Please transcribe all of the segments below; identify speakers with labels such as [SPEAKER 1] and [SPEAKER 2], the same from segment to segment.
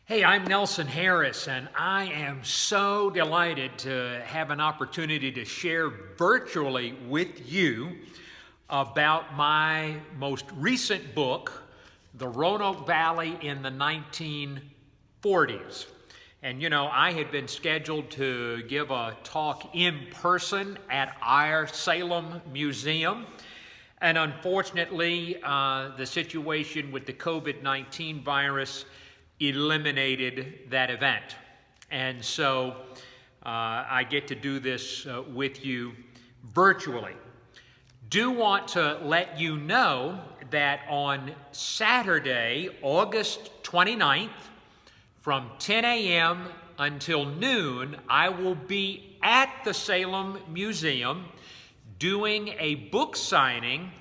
[SPEAKER 1] Hey, I'm Nelson Harris, and I am so delighted to have an opportunity to share virtually with you about my most recent book, The Roanoke Valley in the 1940s. And you know, I had been scheduled to give a talk in person at our Salem Museum. And unfortunately, the situation with the COVID-19 virus eliminated that event. And so I get to do this with you virtually. Do want to let you know that on Saturday, August 29th, from 10 a.m. until noon, I will be at the Salem Museum doing a book signing.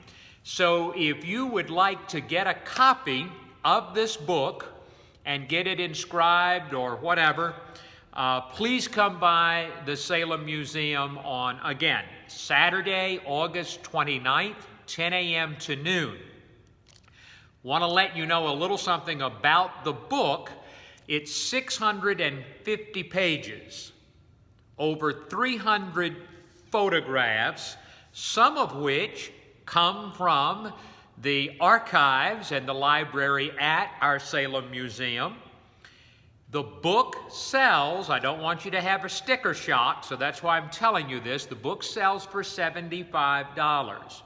[SPEAKER 1] So if you would like to get a copy of this book and get it inscribed or whatever, please come by the Salem Museum on, again, Saturday, August 29th, 10 a.m. to noon. Want to let you know a little something about the book. It's 650 pages, over 300 photographs, some of which come from the archives and the library at our Salem Museum. The book sells, I don't want you to have a sticker shock, so that's why I'm telling you this, the book sells for $75.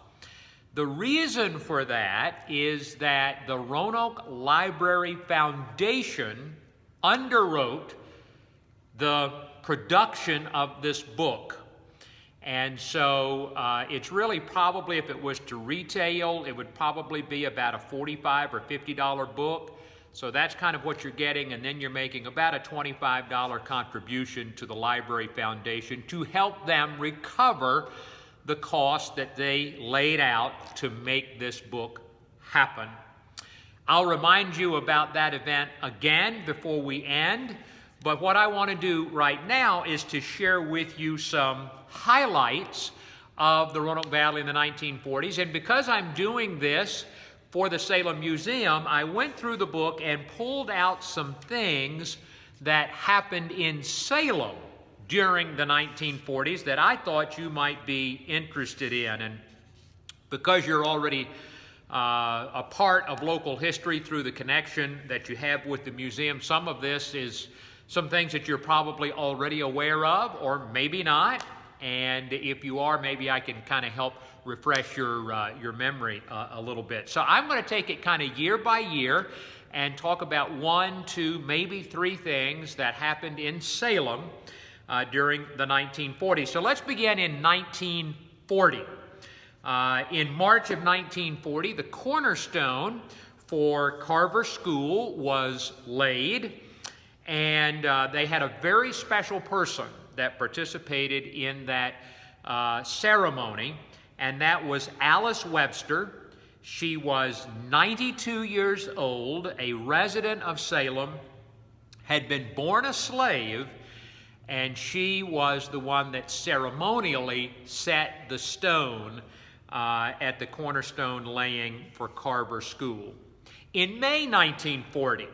[SPEAKER 1] The reason for that is that the Roanoke Library Foundation underwrote the production of this book. And so it's really probably, if it was to retail, it would probably be about a $45 or $50 book. So that's kind of what you're getting, and then you're making about a $25 contribution to the Library Foundation to help them recover the cost that they laid out to make this book happen. I'll remind you about that event again before we end, but what I want to do right now is to share with you some highlights of the Roanoke Valley in the 1940s. And because I'm doing this for the Salem Museum, I went through the book and pulled out some things that happened in Salem during the 1940s that I thought you might be interested in. And because you're already a part of local history through the connection that you have with the museum, some of this is some things that you're probably already aware of, or maybe not. And if you are, maybe I can kind of help refresh your memory a little bit. So I'm going to take it kind of year by year and talk about 1, 2, maybe 3 things that happened in Salem during the 1940s. So let's begin in 1940. In March of 1940, the cornerstone for Carver School was laid, and they had a very special person that participated in that ceremony, and that was Alice Webster. She was 92 years old, a resident of Salem, had been born a slave, and she was the one that ceremonially set the stone at the cornerstone laying for Carver School. In May 1940,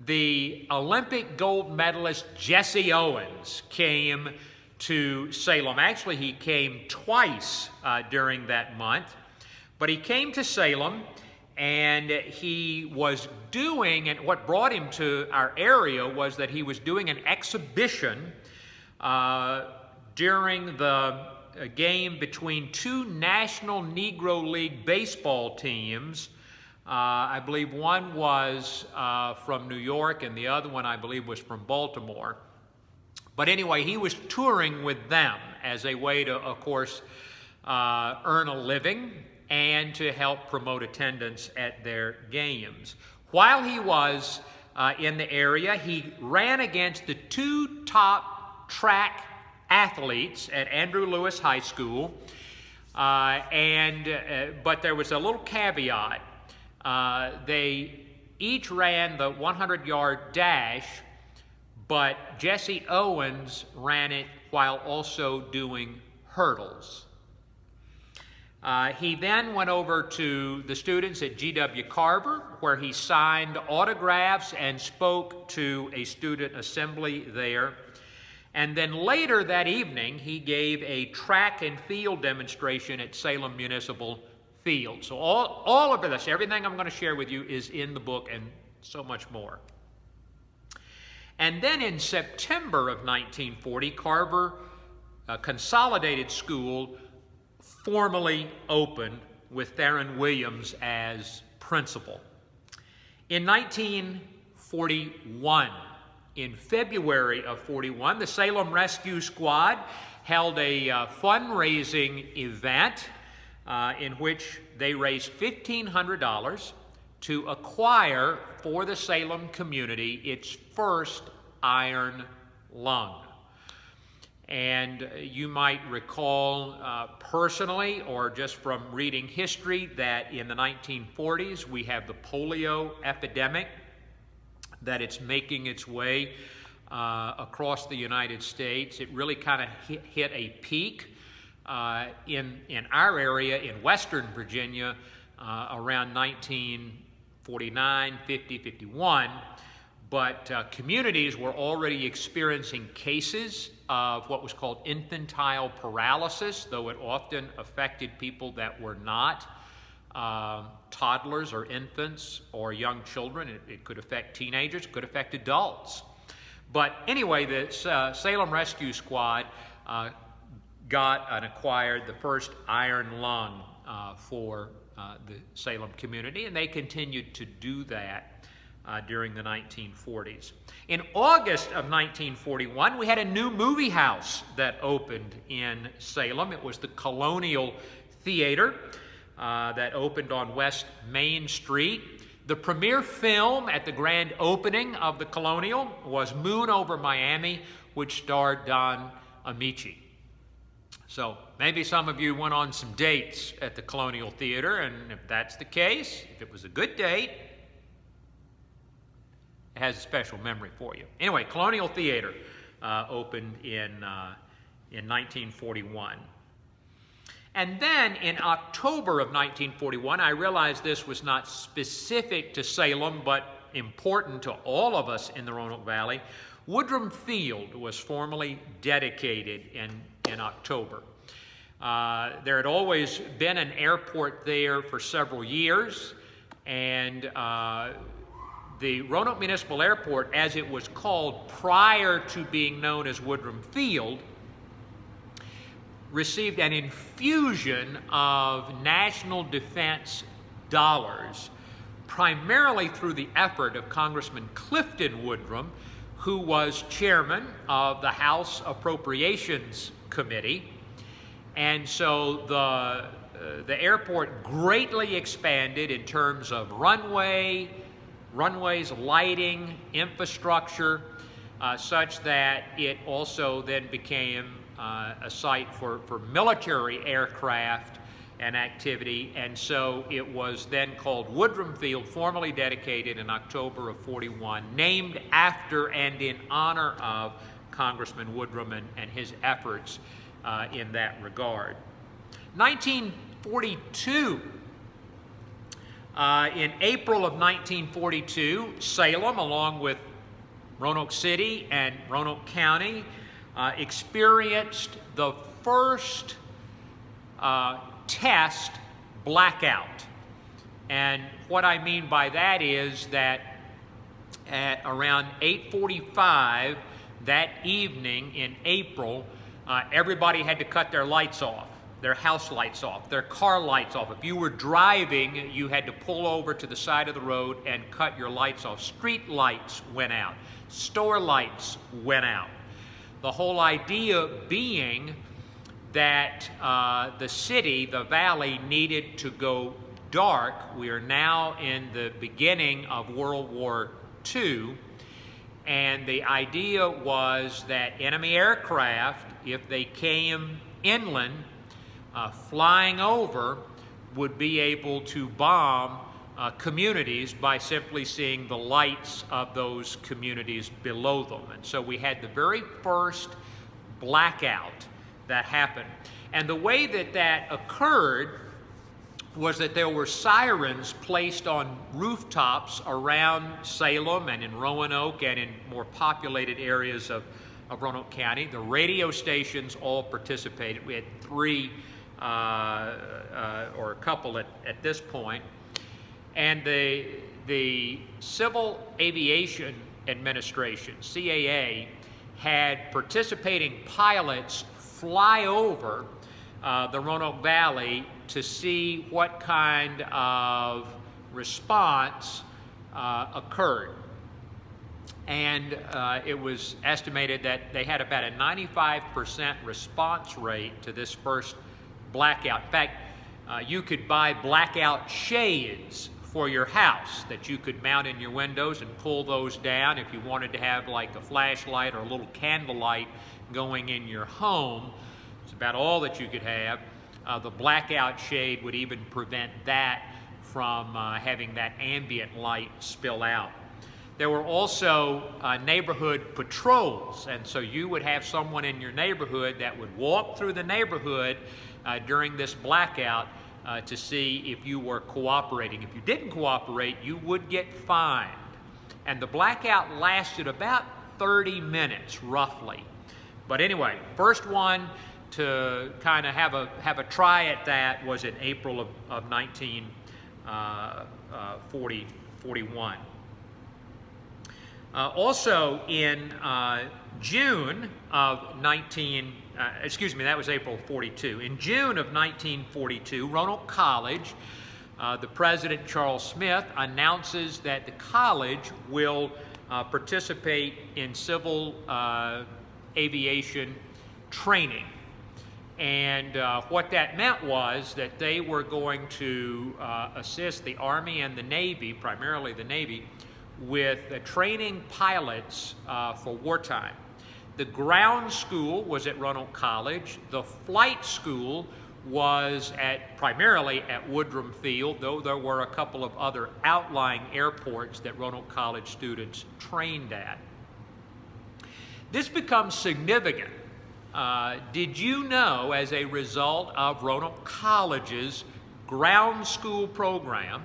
[SPEAKER 1] the Olympic gold medalist Jesse Owens came to Salem. Actually, he came twice during that month, but he came to Salem, and he was doing, and what brought him to our area was that he was doing an exhibition during the game between 2 National Negro League baseball teams. I believe one was from New York, and the other one, I believe, was from Baltimore. But anyway, he was touring with them as a way to, of course, earn a living and to help promote attendance at their games. While he was in the area, he ran against the 2 top track athletes at Andrew Lewis High School, but there was a little caveat. They each ran the 100-yard dash, but Jesse Owens ran it while also doing hurdles. He then went over to the students at G.W. Carver, where he signed autographs and spoke to a student assembly there. And then later that evening, he gave a track and field demonstration at Salem Municipal Field. So all of this, everything I'm going to share with you is in the book and so much more. And then in September of 1940, Carver Consolidated School formally opened with Theron Williams as principal. In 1941, in February of 41, the Salem Rescue Squad held a fundraising event in which they raised $1,500 to acquire for the Salem community its first iron lung. And you might recall personally, or just from reading history, that in the 1940s we have the polio epidemic, that it's making its way across the United States. It really kind of hit a peak in our area in Western Virginia around 1949, 50, 51. But communities were already experiencing cases of what was called infantile paralysis, though it often affected people that were not toddlers or infants or young children. It could affect teenagers, it could affect adults. But anyway, the Salem Rescue Squad got and acquired the first iron lung for the Salem community, and they continued to do that during the 1940s. In August of 1941, we had a new movie house that opened in Salem. It was the Colonial Theater that opened on West Main Street. The premiere film at the grand opening of the Colonial was Moon Over Miami, which starred Don Amici. So maybe some of you went on some dates at the Colonial Theater, and if that's the case, if it was a good date, it has a special memory for you. Anyway, Colonial Theater opened in 1941. And then in October of 1941, I realized this was not specific to Salem, but important to all of us in the Roanoke Valley. Woodrum Field was formally dedicated in October. There had always been an airport there for several years, and the Roanoke Municipal Airport, as it was called prior to being known as Woodrum Field, received an infusion of national defense dollars, primarily through the effort of Congressman Clifton Woodrum, who was chairman of the House Appropriations Committee. And so the airport greatly expanded in terms of runways, lighting, infrastructure, such that it also then became a site for military aircraft and activity. And so it was then called Woodrum Field, formally dedicated in October of 41, named after and in honor of Congressman Woodrum and his efforts in that regard. 1942, in April of 1942, Salem, along with Roanoke City and Roanoke County, experienced the first test blackout. And what I mean by that is that at around 8:45 that evening in April, everybody had to cut their lights off, their house lights off, their car lights off. If you were driving, you had to pull over to the side of the road and cut your lights off. Street lights went out. Store lights went out. The whole idea being that the city, the valley, needed to go dark. We are now in the beginning of World War II, and the idea was that enemy aircraft, if they came inland, flying over, would be able to bomb communities by simply seeing the lights of those communities below them. And so we had the very first blackout that happened. And the way that that occurred was that there were sirens placed on rooftops around Salem and in Roanoke and in more populated areas of Roanoke County. The radio stations all participated. We had three or a couple at this point. And the Civil Aviation Administration, CAA, had participating pilots fly over the Roanoke Valley to see what kind of response occurred. And it was estimated that they had about a 95% response rate to this first blackout. In fact, you could buy blackout shades for your house that you could mount in your windows and pull those down if you wanted to have like a flashlight or a little candlelight going in your home. It's about all that you could have. The blackout shade would even prevent that from having that ambient light spill out. There were also neighborhood patrols, and so you would have someone in your neighborhood that would walk through the neighborhood during this blackout to see if you were cooperating. If you didn't cooperate, you would get fined. And the blackout lasted about 30 minutes, roughly. But anyway, first one to kind of have a try at that was in April of 1941. Also in June of that was April 42. In June of 1942, Roanoke College, the president, Charles Smith, announces that the college will participate in civil aviation training. And what that meant was that they were going to assist the Army and the Navy, primarily the Navy, with training pilots for wartime. The ground school was at Roanoke College. The flight school was primarily at Woodrum Field, though there were a couple of other outlying airports that Roanoke College students trained at. This becomes significant. Did you know, as a result of Roanoke College's ground school program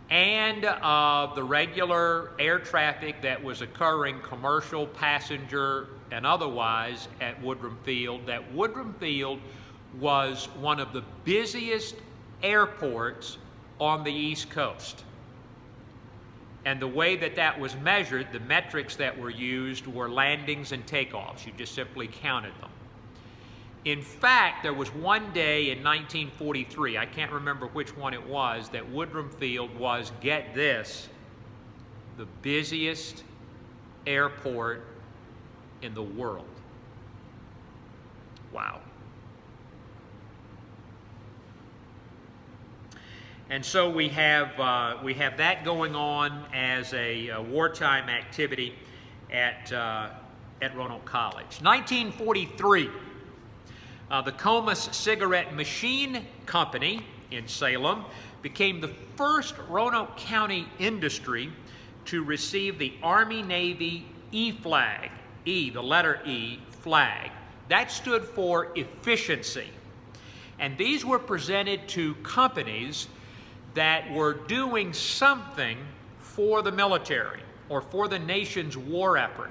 [SPEAKER 1] and of the regular air traffic that was occurring, commercial, passenger, and otherwise, at Woodrum Field, that Woodrum Field was one of the busiest airports on the East Coast? And the way that was measured, the metrics that were used were landings and takeoffs. You just simply counted them. In fact, there was one day in 1943, I can't remember which one it was, that Woodrum Field was, get this, the busiest airport in the world. Wow. And so we have that going on as a wartime activity at Roanoke College. 1943, the Comus Cigarette Machine Company in Salem became the first Roanoke County industry to receive the Army-Navy E flag, E, the letter E, flag. That stood for efficiency. And these were presented to companies that were doing something for the military or for the nation's war effort.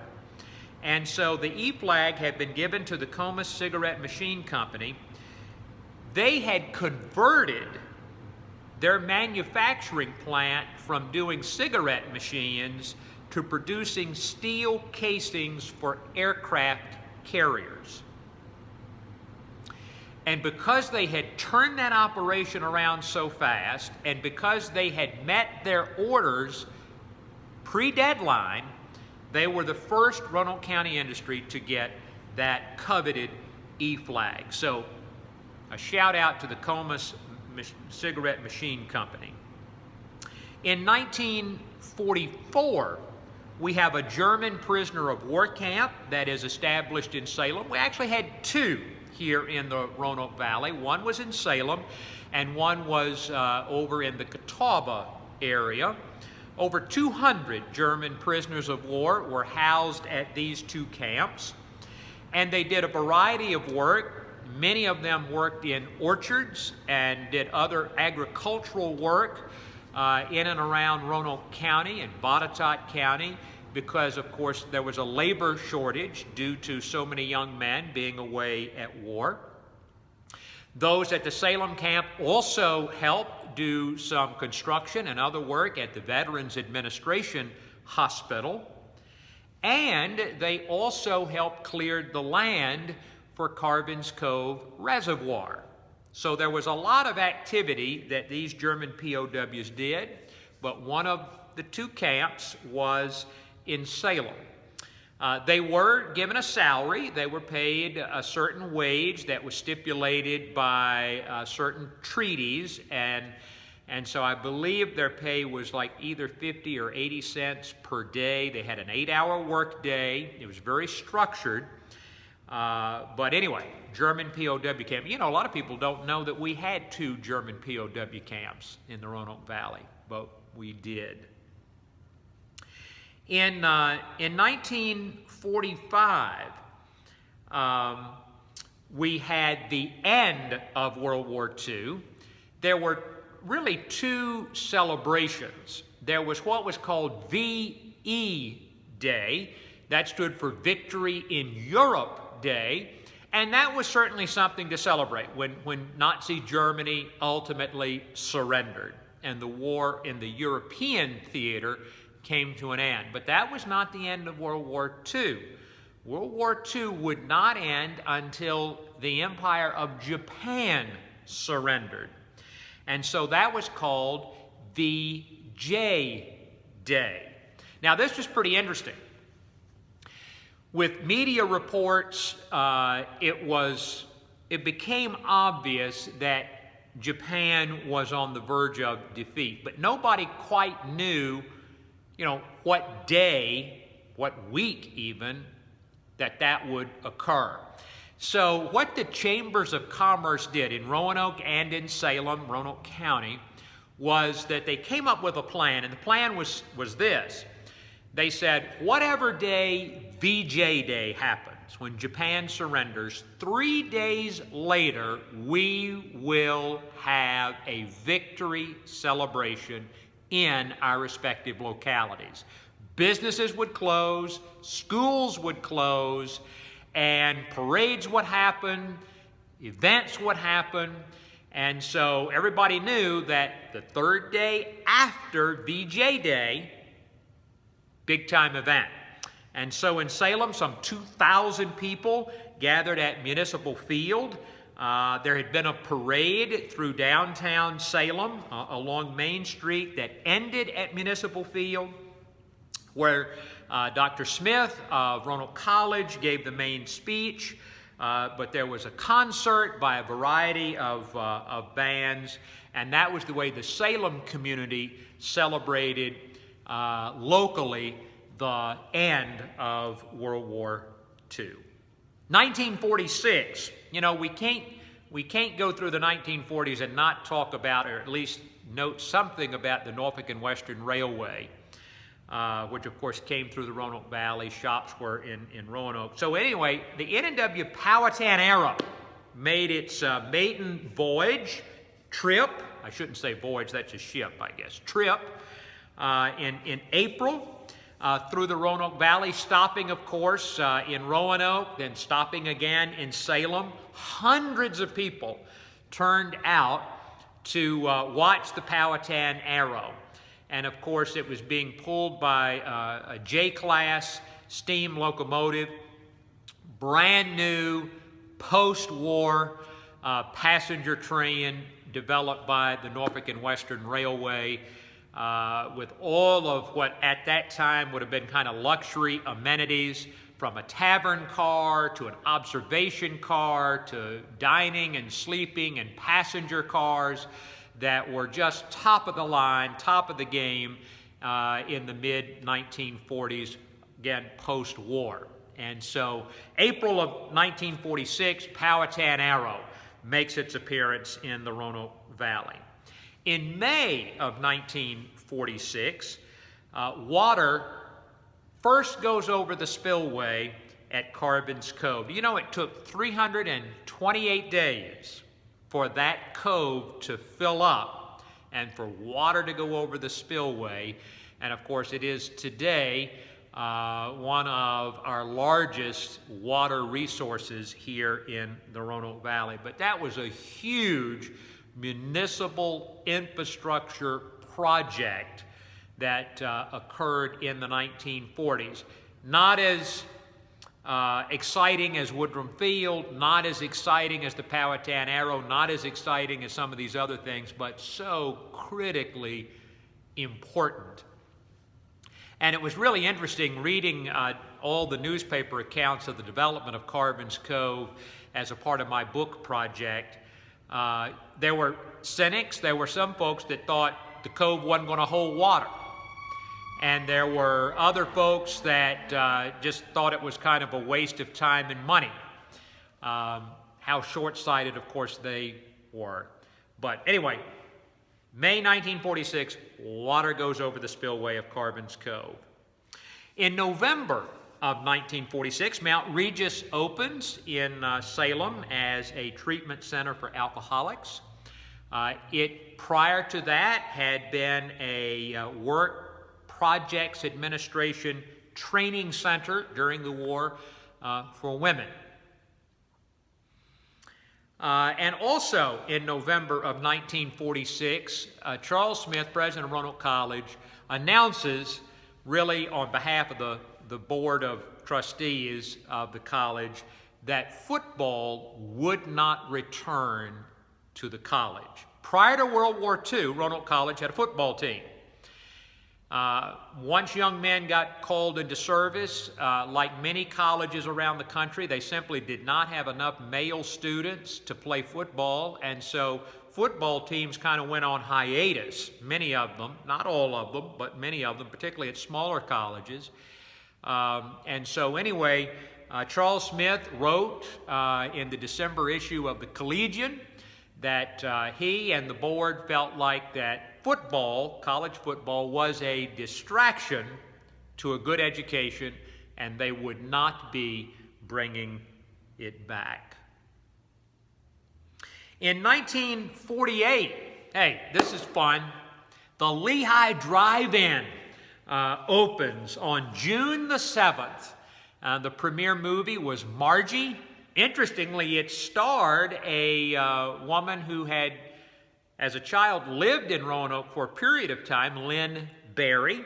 [SPEAKER 1] And so the E flag had been given to the Comus Cigarette Machine Company. They had converted their manufacturing plant from doing cigarette machines to producing steel casings for aircraft carriers. And because they had turned that operation around so fast, and because they had met their orders pre-deadline, they were the first Roanoke County industry to get that coveted E flag. So a shout out to the Comus Cigarette Machine Company. In 1944, we have a German prisoner of war camp that is established in Salem. We actually had two here in the Roanoke Valley. One was in Salem, and one was over in the Catawba area. Over 200 German prisoners of war were housed at these two camps, and they did a variety of work, Many of them worked in orchards and did other agricultural work in and around Roanoke County and Botetourt County, because, of course, there was a labor shortage due to so many young men being away at war. Those at the Salem camp also helped do some construction and other work at the Veterans Administration Hospital. And they also helped clear the land for Carvin's Cove Reservoir. So there was a lot of activity that these German POWs did, but one of the two camps was in Salem. They were given a salary. They were paid a certain wage that was stipulated by certain treaties, and so I believe their pay was like either 50 or 80 cents per day. They had an 8-hour work day. It was very structured. But anyway, German POW camp. You know, a lot of people don't know that we had 2 German POW camps in the Roanoke Valley, but we did. In 1945, we had the end of World War II. There were really 2 celebrations. There was what was called VE Day. That stood for Victory in Europe Day. And that was certainly something to celebrate when Nazi Germany ultimately surrendered and the war in the European theater came to an end. But that was not the end of World War II. World War II would not end until the Empire of Japan surrendered. And so that was called VJ Day. Now, this was pretty interesting. With media reports, it became obvious that Japan was on the verge of defeat, but nobody quite knew, what day, what week even, that would occur. So what the Chambers of Commerce did in Roanoke and in Salem, Roanoke County, was that they came up with a plan, and the plan was this. They said, whatever day VJ Day happens, when Japan surrenders, 3 days later, we will have a victory celebration in our respective localities. Businesses would close, schools would close, and parades would happen, events would happen, and so everybody knew that the 3rd day after VJ Day, big time event. And so in Salem, some 2,000 people gathered at Municipal Field. There had been a parade through downtown Salem along Main Street that ended at Municipal Field, where Dr. Smith of Roanoke College gave the main speech, but there was a concert by a variety of bands, and that was the way the Salem community celebrated locally the end of World War II. 1946, we can't go through the 1940s and not talk about, or at least note something about the Norfolk and Western Railway, which of course came through the Roanoke Valley. Shops were in Roanoke. So anyway, the N&W Powhatan Arrow made its maiden trip, I shouldn't say voyage, that's a ship, I guess, trip, in April through the Roanoke Valley, stopping, of course, in Roanoke, then stopping again in Salem. Hundreds of people turned out to watch the Powhatan Arrow. And, of course, it was being pulled by a J-class steam locomotive, brand new, post-war passenger train developed by the Norfolk and Western Railway, with all of what at that time would have been kind of luxury amenities, from a tavern car to an observation car to dining and sleeping and passenger cars that were just top of the line, top of the game in the mid-1940s, again, post-war. And so April of 1946, Powhatan Arrow makes its appearance in the Roanoke Valley. In May of 1946, water first goes over the spillway at Carbons Cove. You know, it took 328 days for that cove to fill up and for water to go over the spillway. And of course, it is today one of our largest water resources here in the Roanoke Valley. But that was a huge municipal infrastructure project that occurred in the 1940s. Not as exciting as Woodrum Field, not as exciting as the Powhatan Arrow, not as exciting as some of these other things, but so critically important. And it was really interesting reading all the newspaper accounts of the development of Carbons Cove as a part of my book project. There were cynics, there were some folks that thought the cove wasn't going to hold water. And there were other folks that just thought it was kind of a waste of time and money. How short-sighted, of course, they were. But anyway, May 1946, water goes over the spillway of Carbons Cove. In November of 1946, Mount Regis opens in Salem as a treatment center for alcoholics. It, prior to that, had been a work projects administration training center during the war for women. And also in November of 1946, Charles Smith, president of Roanoke College, announces, really on behalf of the board of trustees of the college, that football would not return to the college. Prior to World War II, Roanoke College had a football team. Once young men got called into service, like many colleges around the country, they simply did not have enough male students to play football, and so football teams kind of went on hiatus, many of them, not all of them, but many of them, particularly at smaller colleges. And so anyway, Charles Smith wrote in the December issue of the Collegian that he and the board felt like that football, college football, was a distraction to a good education, and they would not be bringing it back. In 1948, hey, this is fun, the Lehigh Drive-In opens on June the 7th. The premiere movie was Margie. Interestingly, it starred a woman who had, as a child, lived in Roanoke for a period of time, Lynn Berry.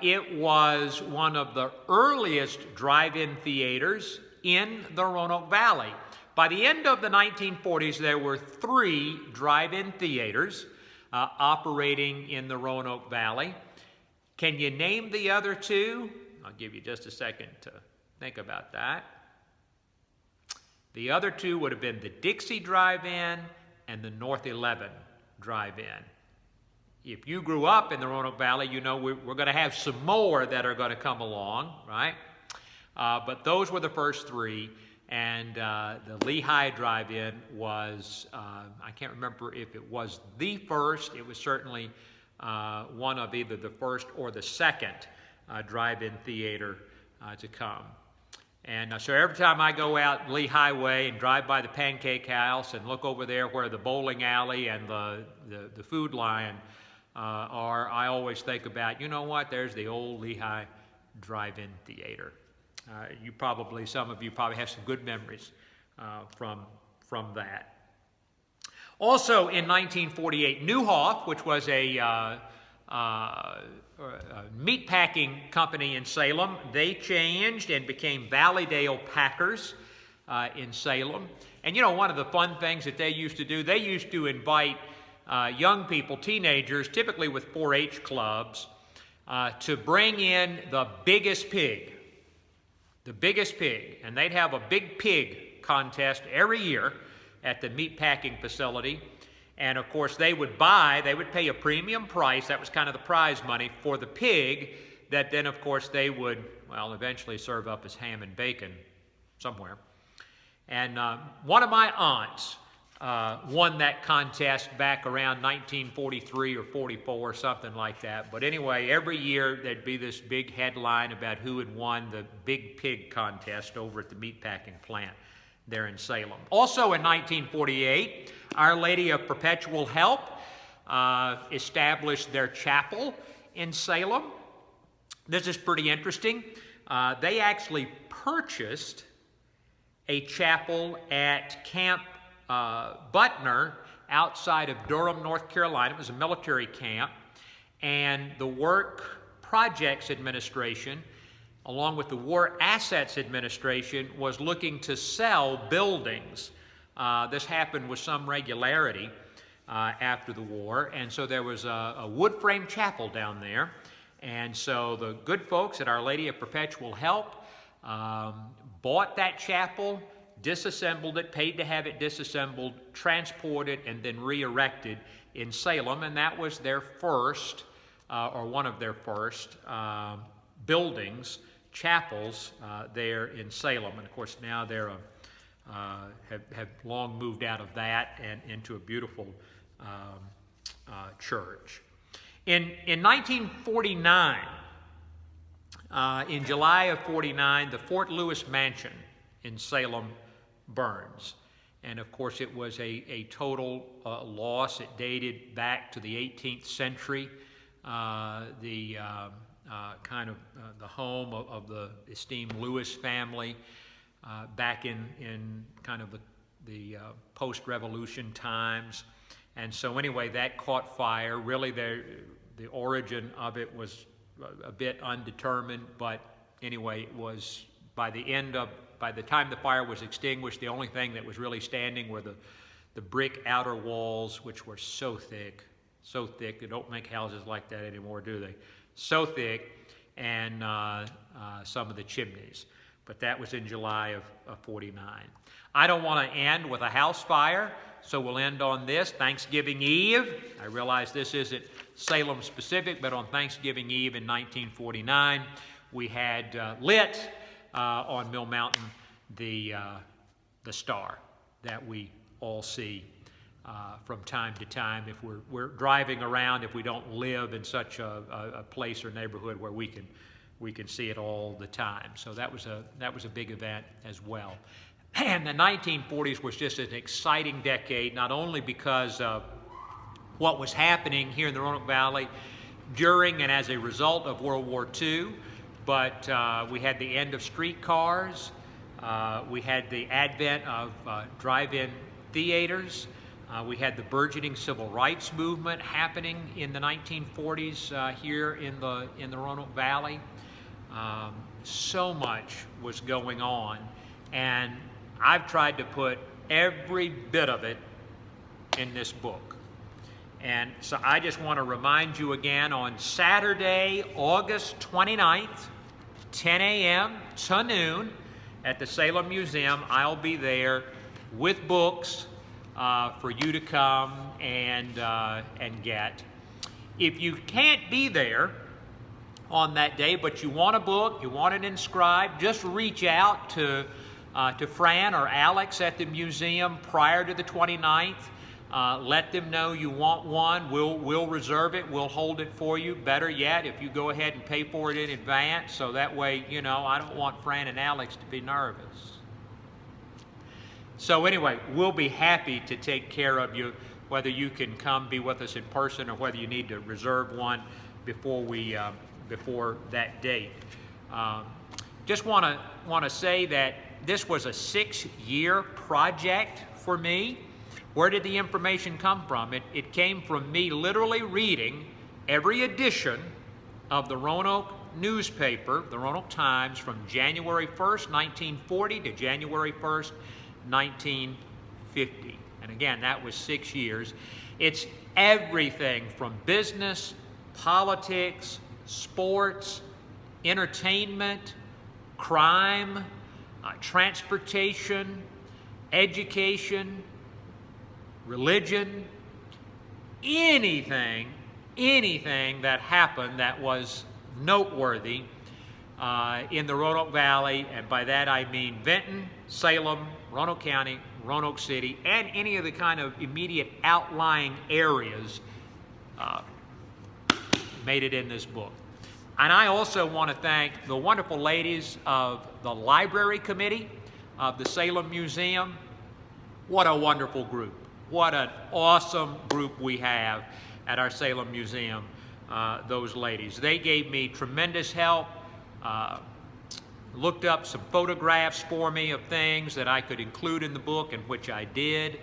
[SPEAKER 1] It was one of the earliest drive-in theaters in the Roanoke Valley. By the end of the 1940s, there were 3 drive-in theaters operating in the Roanoke Valley. Can you name the other 2? I'll give you just a second to think about that. The other 2 would have been the Dixie Drive-In and the North 11 Drive-In. If you grew up in the Roanoke Valley, you know we're going to have some more that are going to come along, right? But those were the first 3, and the Lehigh Drive-In was, I can't remember if it was the first, it was certainly one of either the first or the second drive-in theater to come. And so every time I go out Lee Highway and drive by the Pancake House and look over there where the bowling alley and the Food Lion are, I always think about, you know what, there's the old Lehigh Drive-In Theater. Some of you probably have some good memories from that. Also in 1948, Neuhoff, which was a meatpacking company in Salem, they changed and became Valleydale Packers in Salem. And you know, one of the fun things that they used to do, they used to invite young people, teenagers, typically with 4-H clubs, to bring in the biggest pig. The biggest pig. And they'd have a big pig contest every year at the meatpacking facility. And of course, they would pay a premium price, that was kind of the prize money, for the pig that then, of course, they would, well, eventually serve up as ham and bacon somewhere. And one of my aunts won that contest back around 1943 or 44, something like that. But anyway, every year there'd be this big headline about who had won the Big Pig contest over at the meatpacking plant there in Salem. Also in 1948, Our Lady of Perpetual Help established their chapel in Salem. This is pretty interesting. They actually purchased a chapel at Camp Butner outside of Durham, North Carolina. It was a military camp, and the Work Projects Administration, along with the War Assets Administration, was looking to sell buildings. This happened with some regularity after the war, and so there was a wood frame chapel down there, and so the good folks at Our Lady of Perpetual Help bought that chapel, disassembled it, paid to have it disassembled, transported, and then re-erected in Salem. And that was their first, or one of their first, buildings, chapels there in Salem. And of course now they're have long moved out of that and into a beautiful church. In 1949, in July of 49, the Fort Lewis Mansion in Salem burns. And of course it was a total loss. It dated back to the 18th century. The home of the esteemed Lewis family back in kind of the post-revolution times. And so anyway, that caught fire. Really the origin of it was a bit undetermined, but anyway, it was by the time the fire was extinguished, the only thing that was really standing were the brick outer walls, which were so thick. They don't make houses like that anymore, do they? So thick, and some of the chimneys. But that was in July of 49. I don't want to end with a house fire, so we'll end on this. Thanksgiving Eve. I realize this isn't Salem specific, but on Thanksgiving Eve in 1949, we had lit on Mill Mountain the star that we all see from time to time if we're driving around, if we don't live in such a place or neighborhood where we can see it all the time. So that was a big event as well. And the 1940s was just an exciting decade, not only because of what was happening here in the Roanoke Valley during and as a result of World War II, but we had the end of streetcars, we had the advent of drive-in theaters, we had the burgeoning civil rights movement happening in the 1940s here in the Roanoke Valley. So much was going on, and I've tried to put every bit of it in this book. And so I just want to remind you again, on Saturday, August 29th, 10 a.m. to noon at the Salem Museum, I'll be there with books for you to come and get. If you can't be there on that day, but you want a book, you want it inscribed, just reach out to Fran or Alex at the museum prior to the 29th. Let them know you want one. We'll reserve it. We'll hold it for you. Better yet, if you go ahead and pay for it in advance, so that way, I don't want Fran and Alex to be nervous. So anyway, we'll be happy to take care of you, whether you can come be with us in person or whether you need to reserve one before that date. Just want to say that this was a 6-year project for me. Where did the information come from? It came from me literally reading every edition of the Roanoke newspaper, the Roanoke Times, from January 1st, 1940 to January 1st, 1950. And again, that was 6 years. It's everything from business, politics, sports, entertainment, crime, transportation, education, religion, anything that happened that was noteworthy in the Roanoke Valley, and by that I mean Benton, Salem, Roanoke County, Roanoke City and any of the kind of immediate outlying areas made it in this book. And I also want to thank the wonderful ladies of the Library Committee of the Salem Museum. What a wonderful group. What an awesome group we have at our Salem Museum, those ladies. They gave me tremendous help, looked up some photographs for me of things that I could include in the book, and which I did.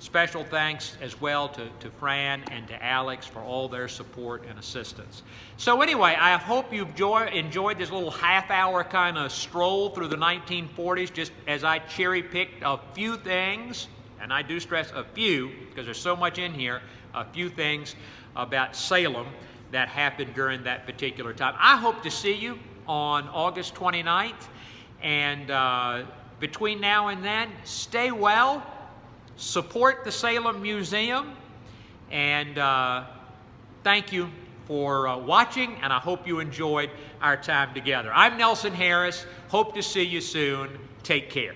[SPEAKER 1] Special thanks as well to Fran and to Alex for all their support and assistance. So anyway, I hope you've enjoyed this little half-hour kind of stroll through the 1940s, just as I cherry-picked a few things, and I do stress a few because there's so much in here, a few things about Salem that happened during that particular time. I hope to see you on August 29th, and between now and then, stay well, support the Salem Museum, and thank you for watching, and I hope you enjoyed our time together. I'm Nelson Harris. Hope to see you soon. Take care.